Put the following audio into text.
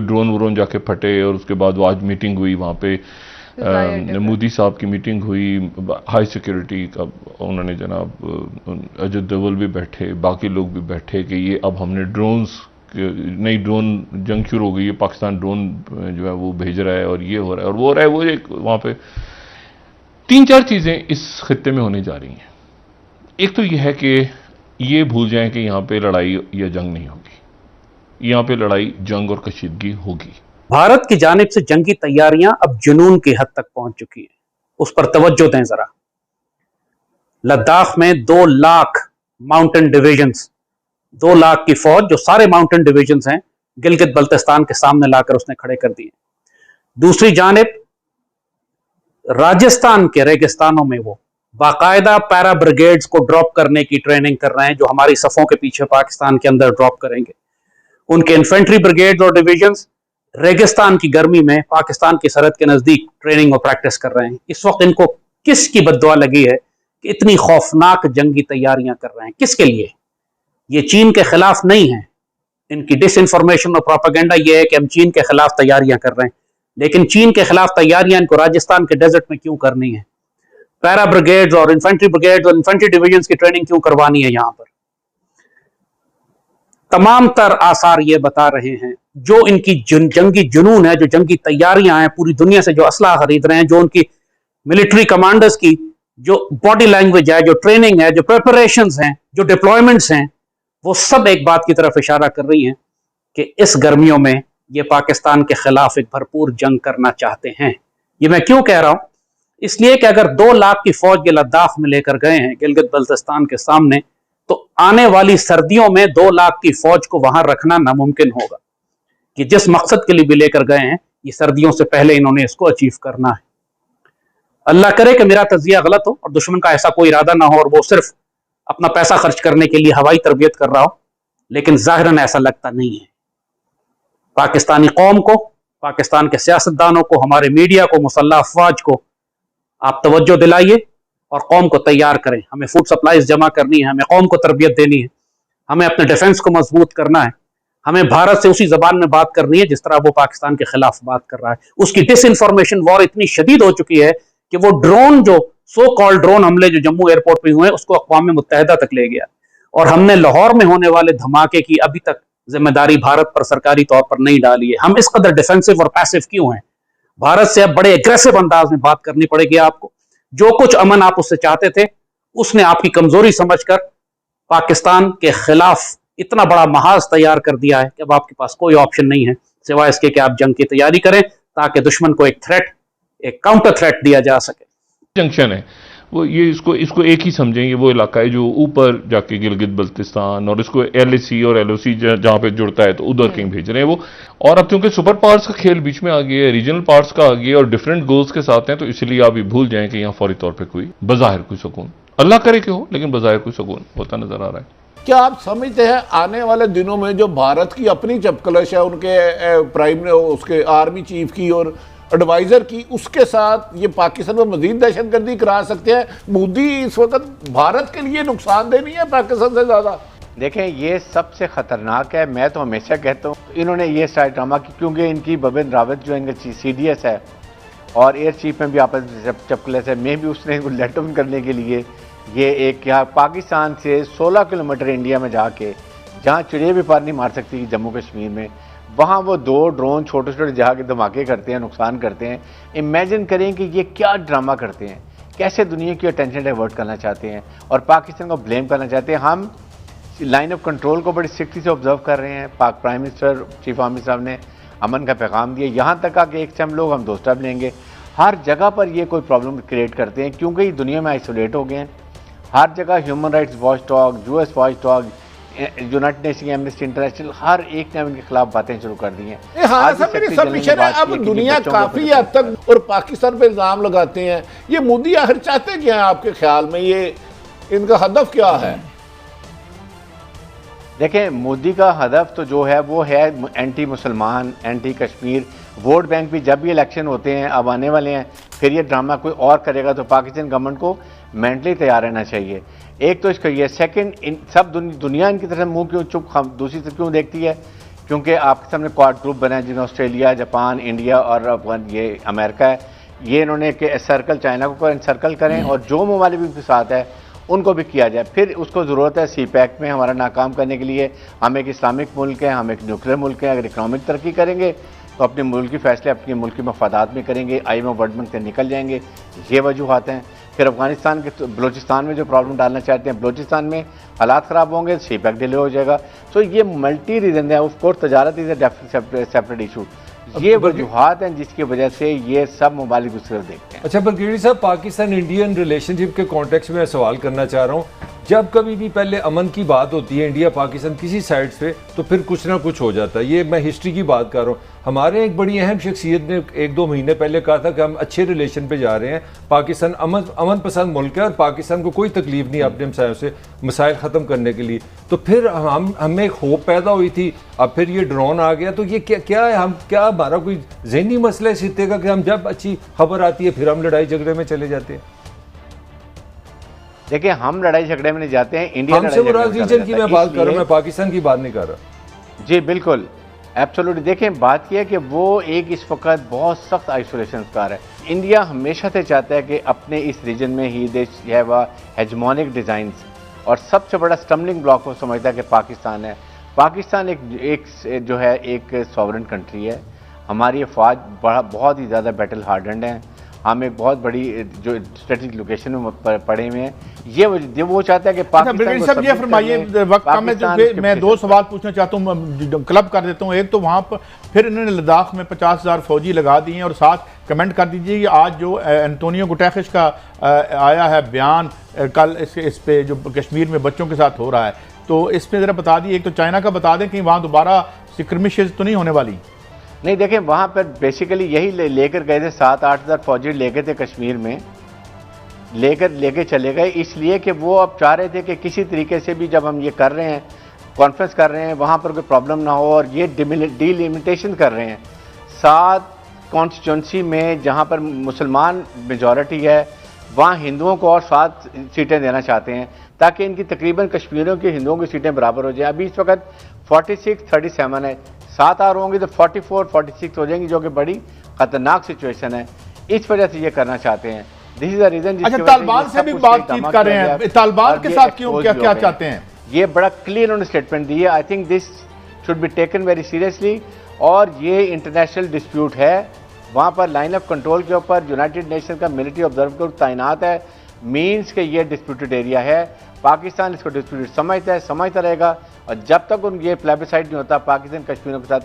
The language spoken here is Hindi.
कोई ड्रोन व्रोन जाके फटे, और उसके बाद वो आज मीटिंग हुई वहाँ पे, मोदी साहब की मीटिंग हुई हाई सिक्योरिटी का, उन्होंने जनाब अजय डोभाल भी बैठे, बाकी लोग भी बैठे कि ये अब हमने ड्रोन्स, नई ड्रोन जंग शुरू हो गई है, पाकिस्तान ड्रोन जो है वो भेज रहा है और ये हो रहा है और वो हो रहा है। वो एक वहाँ पे 3-4 चीज़ें इस खित्ते में होने जा रही हैं। एक तो यह है कि ये भूल जाएं कि यहाँ पे लड़ाई या जंग नहीं होगी, यहाँ पे लड़ाई, जंग और कशीदगी होगी। भारत की जानिब से जंगी तैयारियां अब जुनून की हद तक पहुंच चुकी हैं, उस पर तवज्जो दें जरा। लद्दाख में 2 लाख माउंटेन डिविजन्स, 2 लाख की फौज जो सारे माउंटेन डिविजन्स हैं, गिलगित बल्तिस्तान के सामने लाकर उसने खड़े कर दिए। दूसरी जानिब राजस्थान के रेगिस्तानों में वो बाकायदा पैरा ब्रिगेड्स को ड्रॉप करने की ट्रेनिंग कर रहे हैं, जो हमारी सफों के पीछे पाकिस्तान के अंदर ड्रॉप करेंगे। उनके इन्फेंट्री ब्रिगेड्स और डिविजन्स रेगिस्तान की गर्मी में पाकिस्तान की सरहद के नजदीक ट्रेनिंग और प्रैक्टिस कर रहे हैं। इस वक्त इनको किसकी बद्दुआ लगी है कि इतनी खौफनाक जंगी तैयारियां कर रहे हैं? किसके लिए? ये चीन के खिलाफ नहीं है। इनकी डिसइंफॉर्मेशन और प्रोपेगेंडा ये है कि हम चीन के खिलाफ तैयारियां कर रहे हैं, लेकिन चीन के खिलाफ तैयारियां इनको राजस्थान के डेजर्ट में क्यों करनी है? पैरा ब्रिगेड्स और इन्फेंट्री ब्रिगेड्स और इन्फेंट्री डिविजन्स की ट्रेनिंग क्यों करवानी है? यहां पर तमाम तर आसार ये बता रहे हैं, जो इनकी जंगी जुनून है, जो जंगी तैयारियां हैं, पूरी दुनिया से जो असला खरीद रहे हैं, जो उनकी मिलिट्री कमांडर्स की जो बॉडी लैंग्वेज है, जो ट्रेनिंग है, जो प्रिपरेशंस हैं, जो डिप्लॉयमेंट्स हैं, वो सब एक बात की तरफ इशारा कर रही हैं कि इस गर्मियों में ये पाकिस्तान के खिलाफ एक भरपूर जंग करना चाहते हैं। ये मैं क्यों कह रहा हूं? इसलिए कि अगर 2 लाख की फौज ये लद्दाख में लेकर गए हैं, गिलगित बल्तिस्तान के सामने, तो आने वाली सर्दियों में 2 लाख की फौज को वहां रखना नामुमकिन होगा। कि जिस मकसद के लिए भी लेकर गए हैं, ये सर्दियों से पहले इन्होंने इसको अचीव करना है। अल्लाह करे कि मेरा तजिया गलत हो और दुश्मन का ऐसा कोई इरादा ना हो और वो सिर्फ अपना पैसा खर्च करने के लिए हवाई तरबियत कर रहा हो, लेकिन जाहिरन ऐसा लगता नहीं है। पाकिस्तानी कौम को, पाकिस्तान के सियासतदानों को, हमारे मीडिया को, मुसल्लह अफवाज को आप तवज्जो दिलाइए और कौम को तैयार करें। हमें फूड सप्लाईज जमा करनी है, हमें कौम को तरबियत देनी है, हमें अपने डिफेंस को मजबूत करना है, हमें भारत से उसी जबान में बात करनी है जिस तरह वो पाकिस्तान के खिलाफ बात कर रहा है। उसकी डिसइंफॉर्मेशन वॉर इतनी शदीद हो चुकी है कि वो ड्रोन, जो सो कॉल्ड ड्रोन हमले जो जम्मू एयरपोर्ट पे हुए, उसको अक़वाम मुत्तहिदा तक ले गया। और हमने लाहौर में होने वाले धमाके की अभी तक जिम्मेदारी भारत पर सरकारी तौर पर नहीं डाली है। हम इस कदर डिफेंसिव और पैसिव क्यों हैं? भारत से अब बड़े एग्रेसिव अंदाज में बात करनी पड़ेगी आपको। जो कुछ अमन आप उससे चाहते थे, उसने आपकी कमजोरी समझकर पाकिस्तान के खिलाफ इतना बड़ा महाज तैयार कर दिया है कि अब आपके पास कोई ऑप्शन नहीं है सिवाय इसके कि आप जंग की तैयारी करें, ताकि दुश्मन को एक थ्रेट, एक काउंटर थ्रेट दिया जा सके। जंक्शन है वो, ये इसको एक ही समझें, ये वो इलाका है जो ऊपर जाके गिलगित बल्तिस्तान, और इसको LAC और LOC जहाँ पे जुड़ता है, तो उधर कहीं भेज रहे हैं वो। और अब क्योंकि सुपर पावर्स का खेल बीच में आ गया है, रीजनल पावर्स का आ गया और डिफरेंट गोल्स के साथ हैं, तो इसलिए आप ये भूल जाएं कि यहाँ फौरी तौर पर कोई बज़ाहिर कोई सुकून, अल्लाह करे कि हो, लेकिन बज़ाहिर कोई सुकून होता नजर आ रहा है। क्या आप समझते हैं आने वाले दिनों में जो भारत की अपनी चपकलश है, उनके प्राइम, उसके आर्मी चीफ की और एडवाइजर की, उसके साथ ये पाकिस्तान में मजीद दहशतगर्दी करा सकते हैं? मोदी इस वक्त भारत के लिए नुकसानदेह नहीं है पाकिस्तान से ज्यादा? देखें, ये सबसे खतरनाक है। मैं तो हमेशा कहता हूँ इन्होंने ये स्टाइल ड्रामा की, क्योंकि इनकी बिपिन रावत जो इनका CDS है और एयर चीफ में भी आपस में चपकलश है, मैं भी उसने इनको लेट डाउन करने के लिए ये एक, यहाँ पाकिस्तान से 16 किलोमीटर इंडिया में जाके, जहाँ चिड़िया भी पार नहीं मार सकती जम्मू कश्मीर में, वहाँ वो 2 ड्रोन छोटे छोटे जाके धमाके करते हैं, नुकसान करते हैं। इमेजिन करें कि ये क्या ड्रामा करते हैं, कैसे दुनिया की अटेंशन डाइवर्ट करना चाहते हैं और पाकिस्तान को ब्लेम करना चाहते हैं। हम लाइन ऑफ कंट्रोल को बड़ी सख्ती से ऑब्जर्व कर रहे हैं। पाक प्राइम मिनिस्टर, चीफ आर्मी साहब ने अमन का पैगाम दिया, यहाँ तक आ कि एक से हम लोग हम 2 स्टेप लेंगे। हर जगह पर ये कोई प्रॉब्लम क्रिएट करते हैं, क्योंकि दुनिया में आइसोलेट हो गए हैं। हर जगह human rights watchdog, US watchdog, United Nation, Amnesty International, हर एक ने इनके खिलाफ बातें शुरू कर दी हैं। हाँ, सब अब दुनिया काफी हद तक और पाकिस्तान पे इल्जाम लगाते हैं। ये मोदी आखिर चाहते क्या है आपके ख्याल में? ये इनका हदफ क्या है? देखें, मोदी का हदफ तो जो है वो है एंटी मुसलमान, एंटी कश्मीर। वोट बैंक भी जब भी इलेक्शन होते हैं, अब आने वाले हैं, फिर ये ड्रामा कोई और करेगा, तो पाकिस्तान गवर्नमेंट को मेंटली तैयार रहना चाहिए। एक तो इसका ये, सेकंड, सब दुनिया इनकी तरफ मुंह क्यों चुप, दूसरी तरफ क्यों देखती है? क्योंकि आपके सामने क्वाड ग्रुप बना है जिसमें ऑस्ट्रेलिया, जापान, इंडिया और ये अमेरिका है। ये इन्होंने कि सर्कल चाइना को सर्कल करें और जो ममालिक भी साथ है उनको भी किया जाए। फिर उसको ज़रूरत है CPEC में हमारा नाकाम करने के लिए। हम एक इस्लामिक मुल्क हैं, हम एक न्यूक्लियर मुल्क हैं। अगर इकनॉमिक तरक्की करेंगे तो अपने मुल्क के फैसले अपने मुल्क के मफादात में करेंगे, IMF वर्ल्ड बैंक से निकल जाएंगे। ये वजूहत हैं। फिर अफगानिस्तान के बलूचिस्तान में जो प्रॉब्लम डालना चाहते हैं, बलूचिस्तान में हालात ख़राब होंगे, CPEC डिले हो जाएगा। तो ये मल्टी रीज़न है। ऑफ कोर्स तजारत इज़ अ सेपरेट इशू। ये वजूहात हैं जिसकी वजह से ये सब ममालिक दूसरे देखते हैं। अच्छा ब्रिगेडियर साहब, पाकिस्तान इंडियन रिलेशनशिप के कॉन्टेक्स्ट में सवाल करना चाह रहा हूँ। जब कभी भी पहले अमन की बात होती है इंडिया पाकिस्तान किसी साइड से, तो फिर कुछ ना कुछ हो जाता है। ये मैं हिस्ट्री की बात कर रहा हूँ। हमारे एक बड़ी अहम शख्सियत ने 1-2 महीने पहले कहा था कि हम अच्छे रिलेशन पे जा रहे हैं, पाकिस्तान अमन पसंद मुल्क है और पाकिस्तान को कोई तकलीफ नहीं अपने मसाइल से मसाइल ख़त्म करने के लिए। तो फिर हमें एक होप पैदा हुई थी, अब फिर ये ड्रोन आ गया। तो ये क्या है, हम क्या हमारा कोई ज़हनी मसला है इस खित्ते का कि हम जब अच्छी खबर आती है फिर हम लड़ाई झगड़े में चले जाते हैं? देखिए, हम लड़ाई झगड़े में नहीं जाते हैं, इंडिया रीजन की मैं बात कर रहा हूँ, मैं पाकिस्तान की बात नहीं कर रहा। जी बिल्कुल, एब्सोल्युटली। देखें, बात यह है कि वो एक इस वक्त बहुत सख्त आइसोलेशन कार है। इंडिया हमेशा से चाहता है कि अपने इस रीजन में ही देश है वह हेजमोनिक डिज़ाइंस, और सबसे बड़ा स्टम्बलिंग ब्लॉक वो समझता है कि पाकिस्तान है। पाकिस्तान एक सॉवरेन कंट्री है। हमारी अफवाज बहुत ही ज़्यादा बैटल हार्डन्ड है। हम एक बहुत बड़ी जो स्ट्रेटेजिक लोकेशन में पड़े हुए हैं। ये वो चाहता है कि पाकिस्तान साहब ये फरमाइए, वक्त कम है तो मैं 2 सवाल पूछना चाहता हूँ, क्लब कर देता हूँ। एक तो वहाँ पर फिर इन्होंने लद्दाख में 50,000 फौजी लगा दिए हैं, और साथ कमेंट कर दीजिए कि आज जो एंटोनियो गुटेरेस का आया है बयान कल इस पे जो कश्मीर में बच्चों के साथ हो रहा है, तो इस पर ज़रा बता दिए। एक तो चाइना का बता दें कि वहाँ दोबारा स्क्रिमिशेस तो नहीं होने वाली? नहीं, देखें, वहाँ पर बेसिकली यही लेकर गए थे, 7-8 हज़ार फौजी लेके थे कश्मीर में, लेके चले गए, इसलिए कि वो अब चाह रहे थे कि किसी तरीके से भी जब हम ये कर रहे हैं, कॉन्फ्रेंस कर रहे हैं, वहाँ पर कोई प्रॉब्लम ना हो। और ये डिलिमिटेशन कर रहे हैं 7 कॉन्स्टिट्यूंसी में, जहाँ पर मुसलमान मेजॉरिटी है, वहाँ हिंदुओं को और 7 सीटें देना चाहते हैं, ताकि इनकी तकरीबन कश्मीरियों की हिंदुओं की सीटें बराबर हो जाए। अभी इस वक्त 46-37 है, 7 और होंगी तो 44-46 हो जाएंगी, जो कि बड़ी खतरनाक सिचुएशन है। इस वजह से ये करना चाहते हैं। This is the reason. अच्छा, तालिबान से भी बातचीत कर रहे हैं, तालिबान के साथ क्यों, क्या चाहते हैं? ये बड़ा क्लियर उन्होंने स्टेटमेंट दी है। I think this should be taken very seriously. और ये इंटरनेशनल डिस्प्यूट है, वहाँ पर लाइन ऑफ कंट्रोल के ऊपर यूनाइटेड नेशन का मिलिट्री ऑब्जर्वर को तैनात है, मीन्स के ये डिस्प्यूटेड एरिया है। पाकिस्तान इसको डिस्प्यूटेड समझता रहेगा, और जब तक ये प्लेबिसाइड नहीं होता, पाकिस्तान कश्मीरियों के साथ